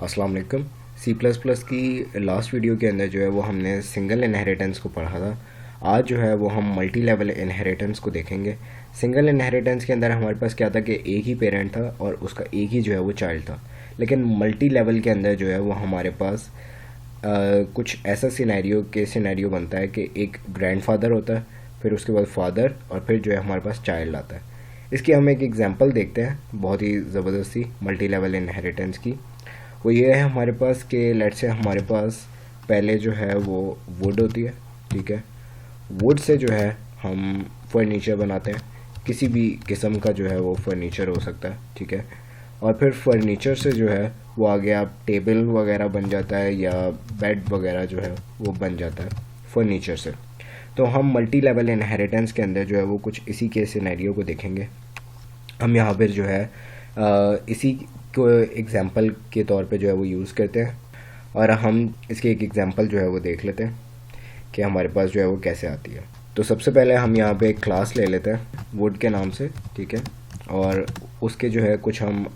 अस्सलाम वालेकुम। C plus plus की लास्ट वीडियो के अंदर जो है वो हमने सिंगल इनहेरिटेंस को पढ़ा था। आज जो है वो हम मल्टी लेवल इनहेरिटेंस को देखेंगे। सिंगल इनहेरिटेंस के अंदर हमारे पास क्या था कि एक ही पेरेंट था और उसका एक ही जो है वो चाइल्ड था। लेकिन मल्टी लेवल के अंदर जो है वो हमारे पास कुछ ऐसा सिनेरियो बनता है कि एक ग्रैंडफादर होता है, फिर उसके बाद फादर, और फिर जो है हमारे पास चाइल्ड आता है। इसकी हम एक एग्जांपल देखते हैं बहुत ही ज़बरदस्ती मल्टी लेवल इनहेरिटेंस की। वो ये है हमारे पास कि लेट से हमारे पास पहले जो है वो वुड होती है, ठीक है। वुड से जो है हम फर्नीचर बनाते हैं, किसी भी किस्म का जो है वो फर्नीचर हो सकता है, ठीक है। और फिर फर्नीचर से जो है वो आगे आप टेबल वगैरह बन जाता है या बेड वगैरह जो है वो बन जाता है फर्नीचर से। तो हम मल्टी लेवल इनहेरिटेंस के अंदर जो है वो कुछ इसी के सिनेरियो को देखेंगे। हम यहाँ पर जो है इसी को एग्जांपल के तौर पे जो है वो यूज़ करते हैं, और हम इसकी एक एग्जांपल जो है वो देख लेते हैं कि हमारे पास जो है वो कैसे आती है। तो सबसे पहले हम यहाँ पे एक क्लास ले लेते हैं वुड के नाम से, ठीक है। और उसके जो है कुछ हम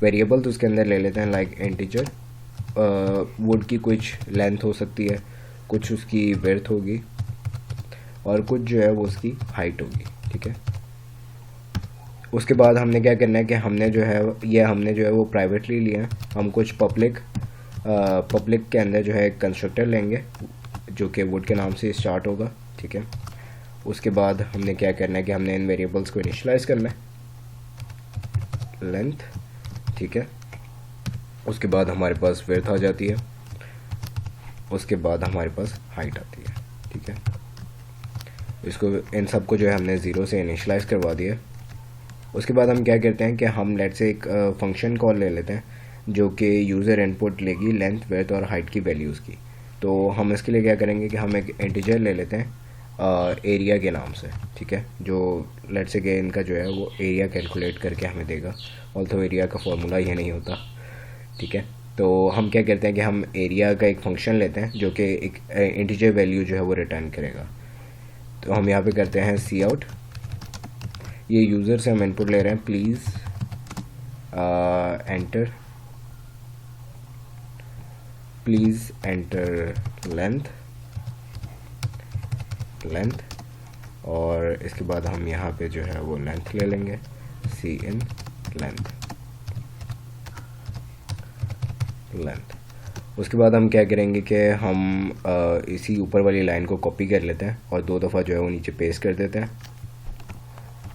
वेरिएबल्स उसके अंदर ले लेते हैं, लाइक इंटीजर। वुड की कुछ लेंथ हो सकती है, कुछ उसकी विड्थ होगी, और कुछ जो है वो उसकी हाइट होगी, ठीक है। उसके बाद हमने क्या करना है कि हमने जो है वो प्राइवेटली लिया है। हम कुछ पब्लिक के अंदर जो है एक कंस्ट्रक्टर लेंगे जो कि वुड के नाम से स्टार्ट होगा, ठीक है। उसके बाद हमने क्या करना है कि हमने इन वेरिएबल्स को इनिशियलाइज करना है, लेंथ, ठीक है। उसके बाद हमारे पास विड्थ आ जाती है, उसके बाद हमारे पास हाइट आती है, ठीक है। इसको इन सब को जो है हमने ज़ीरो से इनिशियलाइज करवा दिया। उसके बाद हम क्या करते हैं कि हम लेट से एक फंक्शन कॉल ले लेते हैं जो कि यूज़र इनपुट लेगी लेंथ, विड्थ और हाइट की वैल्यूज़ की। तो हम इसके लिए क्या करेंगे कि हम एक इंटीजर ले लेते हैं एरिया के नाम से, ठीक है। जो लेट से कि इनका जो है वो एरिया कैलकुलेट करके हमें देगा, ऑल्थो एरिया का फॉर्मूला ये नहीं होता, ठीक है। तो हम क्या करते हैं कि हम एरिया का एक फंक्शन लेते हैं जो कि एक इंटीजर वैल्यू जो है वो रिटर्न करेगा। तो हम यहाँ पे करते हैं सी आउट। ये यूज़र से हम इनपुट ले रहे हैं, प्लीज़ एंटर लेंथ, और इसके बाद हम यहाँ पे जो है वो लेंथ ले लेंगे, सी इन लेंथ। उसके बाद हम क्या करेंगे कि हम इसी ऊपर वाली लाइन को कॉपी कर लेते हैं और 2 दफ़ा जो है वो नीचे पेस्ट कर देते हैं।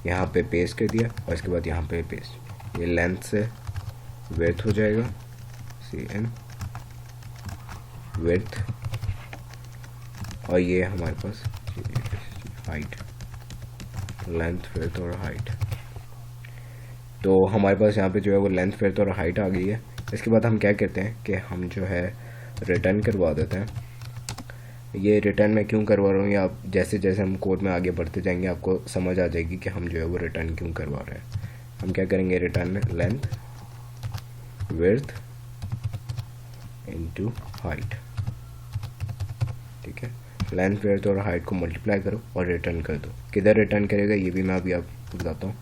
यहाँ पे पेस्ट कर दिया और इसके बाद यहाँ पे पेस्ट। ये लेंथ से विड्थ हो जाएगा, सी एन विड्थ, और ये हमारे पास हाइट, लेंथ, विड्थ और हाइट। तो हमारे पास यहाँ पे जो है वो लेंथ, विड्थ और हाइट आ गई है। इसके बाद हम क्या करते हैं कि हम जो है रिटर्न करवा देते हैं। ये रिटर्न मैं क्यों करवा रहा हूँ, या आप जैसे जैसे हम कोड में आगे बढ़ते जाएंगे आपको समझ आ जाएगी कि हम जो है वो रिटर्न क्यों करवा रहे हैं। हम क्या करेंगे, रिटर्न में लेंथ, विड्थ इनटू हाइट, ठीक है। लेंथ, विड्थ और हाइट को मल्टीप्लाई करो और रिटर्न कर दो। किधर रिटर्न करेगा ये भी मैं अभी आपको बताता हूँ।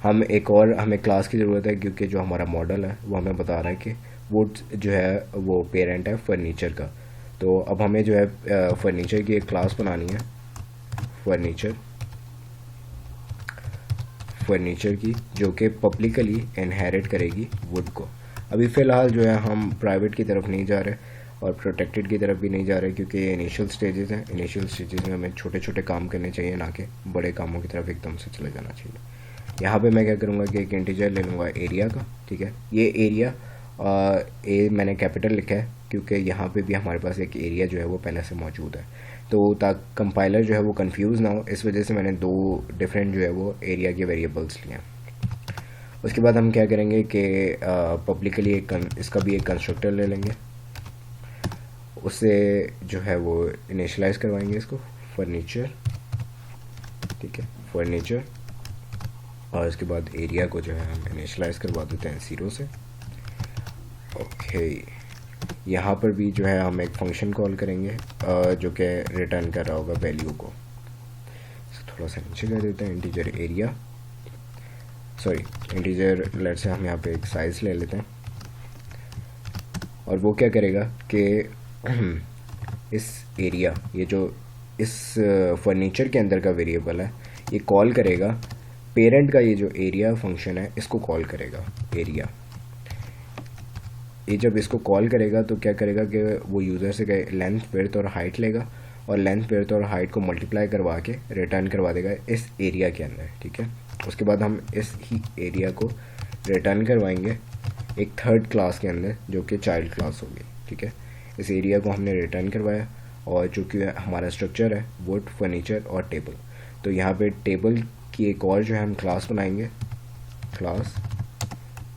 हमें क्लास की ज़रूरत है क्योंकि जो हमारा मॉडल है वो हमें बता रहा है कि वुड जो है वो पेरेंट है फर्नीचर का। तो अब हमें जो है फर्नीचर की एक क्लास बनानी है, फर्नीचर की, जो कि पब्लिकली इनहेरिट करेगी वुड को। अभी फ़िलहाल जो है हम प्राइवेट की तरफ नहीं जा रहे और प्रोटेक्टेड की तरफ भी नहीं जा रहे क्योंकि ये इनिशियल स्टेजेस हैं। इनिशियल स्टेजेस में हमें छोटे छोटे काम करने चाहिए, ना कि बड़े कामों की तरफ एकदम से चले जाना चाहिए। यहाँ पे मैं क्या करूँगा कि एक इंटीजर ले लूँगा एरिया का, ठीक है। ये एरिया मैंने कैपिटल लिखा है क्योंकि यहाँ पे भी हमारे पास एक एरिया जो है वो पहले से मौजूद है, तो ताकि कंपाइलर जो है वो कंफ्यूज ना हो, इस वजह से मैंने 2 डिफरेंट जो है वो एरिया के वेरिएबल्स लिए हैं। उसके बाद हम क्या करेंगे कि पब्लिकली इसका भी एक कंस्ट्रक्टर ले लेंगे, उससे जो है वो इनिशियलाइज करवाएंगे इसको फर्नीचर, ठीक है, फर्नीचर। और इसके बाद एरिया को जो है हम इनिशियलाइज करवा देते हैं 0 से। ओके, यहाँ पर भी जो है हम एक फंक्शन कॉल करेंगे जो कि रिटर्न कर रहा होगा वैल्यू को। थोड़ा सा नीचे कर देते हैं, इंटीजर एरिया, सॉरी इंटीजर लेट से हम यहाँ पे एक साइज़ ले लेते हैं और वो क्या करेगा कि इस एरिया, ये जो इस फर्नीचर के अंदर का वेरिएबल है, ये कॉल करेगा पेरेंट का, ये जो एरिया फंक्शन है इसको कॉल करेगा एरिया। ये जब इसको कॉल करेगा तो क्या करेगा कि वो यूज़र से लेंथ, विड्थ और हाइट लेगा और लेंथ, विड्थ और हाइट को मल्टीप्लाई करवा के रिटर्न करवा देगा इस एरिया के अंदर, ठीक है। उसके बाद हम इस ही एरिया को रिटर्न करवाएंगे एक थर्ड क्लास के अंदर जो कि चाइल्ड क्लास होगी, ठीक है। इस एरिया को हमने रिटर्न करवाया और चूँकि हमारा स्ट्रक्चर है वुड, फर्नीचर और टेबल, तो यहाँ पे टेबल की एक और जो है हम क्लास बनाएंगे, क्लास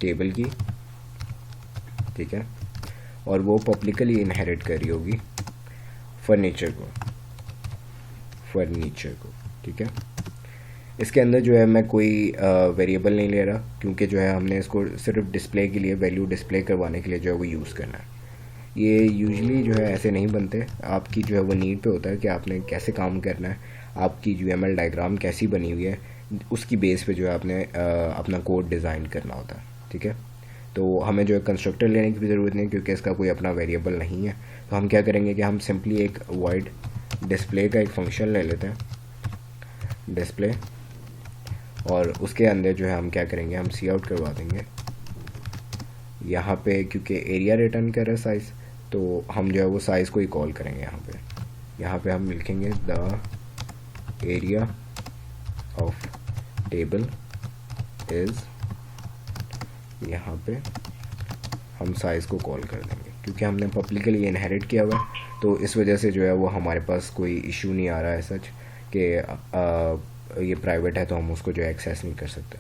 टेबल की, ठीक है। और वो पब्लिकली इनहेरिट कर रही होगी फर्नीचर को, ठीक है। इसके अंदर जो है मैं कोई वेरिएबल नहीं ले रहा, क्योंकि जो है हमने इसको सिर्फ डिस्प्ले के लिए, वैल्यू डिस्प्ले करवाने के लिए जो है वो यूज़ करना है। ये यूजुअली जो है ऐसे नहीं बनते, आपकी जो है वो नीड पे होता है कि आपने कैसे काम करना है, आपकी UML डायग्राम कैसी बनी हुई है, उसकी बेस पे जो है आपने अपना कोड डिज़ाइन करना होता है, ठीक है। तो हमें जो है कंस्ट्रक्टर लेने की भी ज़रूरत नहीं, क्योंकि इसका कोई अपना वेरिएबल नहीं है। तो हम क्या करेंगे कि हम सिंपली एक वॉइड डिस्प्ले का एक फंक्शन ले लेते हैं, डिस्प्ले, और उसके अंदर जो है हम क्या करेंगे, हम सी आउट करवा देंगे यहाँ पे, क्योंकि एरिया रिटर्न कर रहा है साइज़, तो हम जो है वो साइज़ को ही कॉल करेंगे यहाँ पे हम लिखेंगे the area of table is, यहाँ पे हम साइज़ को कॉल कर देंगे क्योंकि हमने पब्लिकली इनहेरिट किया हुआ है, तो इस वजह से जो है वो हमारे पास कोई इशू नहीं आ रहा है सच कि ये प्राइवेट है तो हम उसको जो है एक्सेस नहीं कर सकते,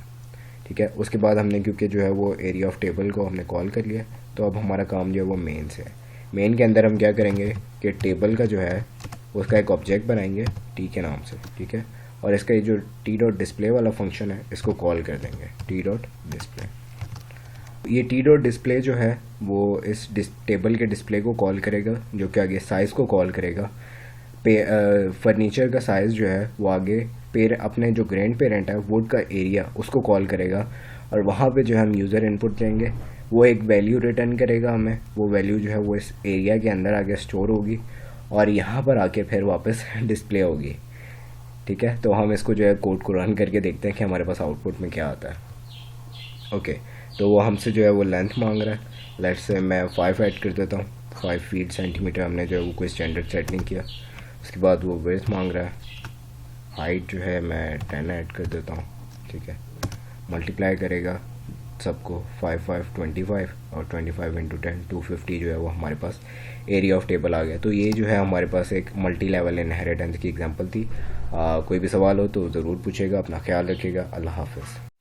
ठीक है। उसके बाद हमने क्योंकि जो है वो एरिया ऑफ टेबल को हमने कॉल कर लिया, तो अब हमारा काम जो है वो मेन से है। मेन के अंदर हम क्या करेंगे कि टेबल का जो है उसका एक ऑब्जेक्ट बनाएंगे टी के नाम से, ठीक है। और इसका ये जो टी डॉट डिस्प्ले वाला फंक्शन है इसको कॉल कर देंगे टी डॉट डिस्प्ले। ये टी डॉट डिस्प्ले जो है वो इस टेबल के डिस्प्ले को कॉल करेगा, जो कि आगे साइज़ को कॉल करेगा। फर्नीचर का साइज़ जो है वो आगे अपने जो ग्रैंड पेरेंट है वुड का एरिया उसको कॉल करेगा, और वहाँ पे जो है हम यूज़र इनपुट देंगे, वो एक वैल्यू रिटर्न करेगा हमें, वो वैल्यू जो है वो इस एरिया के अंदर आगे स्टोर होगी और यहाँ पर आके फिर वापस डिस्प्ले होगी, ठीक है। तो हम इसको जो है कोड को रन करके देखते हैं कि हमारे पास आउटपुट में क्या आता है। ओके, तो वो हमसे जो है वो लेंथ मांग रहा है, लेट्स से मैं 5 ऐड कर देता हूँ, 5 फीट सेंटीमीटर, हमने जो है वो कोई स्टैंडर्ड सेट नहीं किया। उसके बाद वो विड्थ मांग रहा है, हाइट जो है मैं 10 ऐड कर देता हूँ, ठीक है। मल्टीप्लाई करेगा सबको 5 5 25 और 25 इंटू 10 250 जो है वो हमारे पास एरिया ऑफ टेबल आ गया। तो ये जो है हमारे पास एक मल्टी लेवल इनहेरिटेंस की एग्जांपल थी। कोई भी सवाल हो तो ज़रूर पूछेगा। अपना ख्याल रखिएगा। अल्लाह हाफ़िज़।